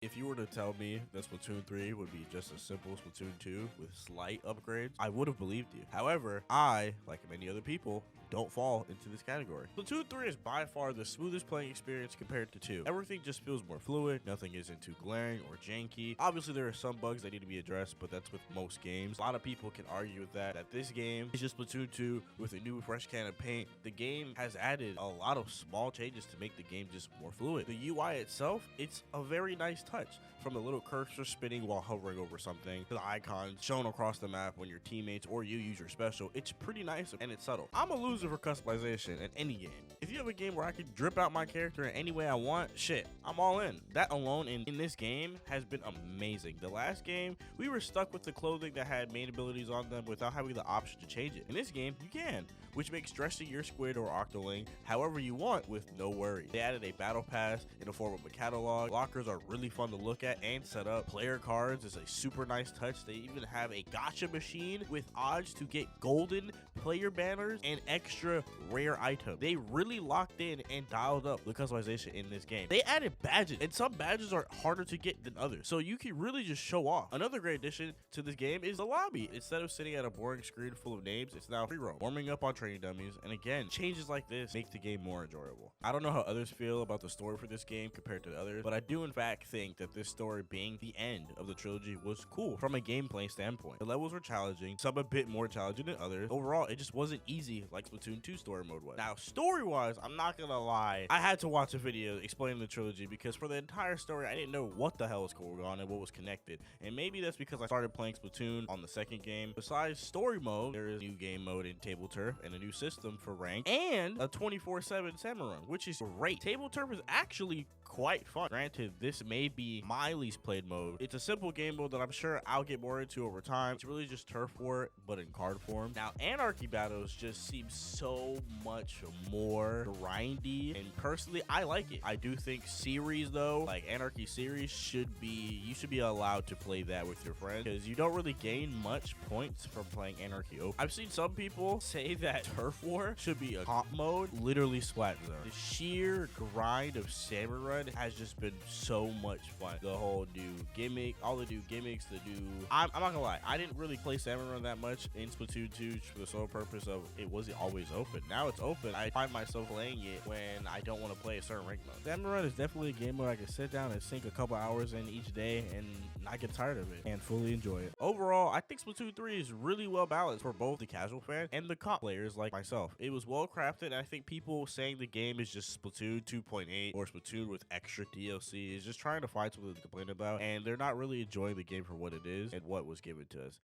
If you were to tell me that Splatoon 3 would be just a simple Splatoon 2 with slight upgrades, I would have believed you. However, I, like many other people, don't fall into this category. Splatoon 3 is by far the smoothest playing experience compared to 2. Everything just feels more fluid, nothing isn't too glaring or janky. Obviously, there are some bugs that need to be addressed, but that's with most games. A lot of people can argue with that this game is just Splatoon 2 with a new fresh can of paint. The game has added a lot of small changes to make the game just more fluid. The UI itself, it's a very nice touch. From the little cursor spinning while hovering over something, to the icons shown across the map when your teammates or you use your special, it's pretty nice and it's subtle. I'm a loser for customization in any game. If you have a game where I can drip out my character in any way I want, shit, I'm all in. That alone in this game has been amazing. The last game, we were stuck with the clothing that had main abilities on them without having the option to change it. In this game, you can, which makes dressing your squid or octoling however you want with no worry. They added a battle pass in the form of a catalog. Lockers are really fun to look at and set up. Player cards is a super nice touch. They even have a gacha machine with odds to get golden player banners and extra rare items. They really locked in and dialed up the customization in this game. They added badges, and some badges are harder to get than others, so you can really just show off. Another great addition to this game is the lobby. Instead of sitting at a boring screen full of names, it's now free roam, warming up on training dummies, and again, changes like this make the game more enjoyable. I don't know how others feel about the story for this game compared to others, but I do in fact think that this story being the end of the trilogy was cool from a gameplay standpoint. The levels were challenging, some a bit more challenging than others. Overall, it just wasn't easy like Splatoon 2 story mode was. Now, story-wise, I'm not gonna lie, I had to watch a video explaining the trilogy because for the entire story, I didn't know what the hell was going on and what was connected. And maybe that's because I started playing Splatoon on the second game. Besides story mode, there is a new game mode in Table Turf and a new system for rank and a 24/7 salmon run, which is great. Table Turf is actually quite fun. Granted, this may be my least played mode. It's a simple game mode that I'm sure I'll get more into over time. It's really just turf war, but in card form. Now, Anarchy battles just seem so much more grindy, and personally, I like it. I do think series though, like Anarchy series, you should be allowed to play that with your friends because you don't really gain much points from playing Anarchy Open. I've seen some people say that turf war should be a comp mode, literally Splat Zone. The sheer grind of Salmon Run has just been so much fun. The whole new gimmick, all the new gimmicks, I'm not gonna lie, I didn't really play Salmon Run that much in Splatoon 2 for the sole purpose of it wasn't always open. Now it's open. I find myself playing it when I don't want to play a certain rank mode. Salmon Run is definitely a game where I can sit down and sink a couple hours in each day and not get tired of it and fully enjoy it. Overall, I think Splatoon 3 is really well balanced for both the casual fan and the comp players like myself. It was well crafted, and I think people saying the game is just Splatoon 2.8 or Splatoon with extra DLC is just trying to find something to complain about, and they're not really enjoying the game for what it is and what was given to us.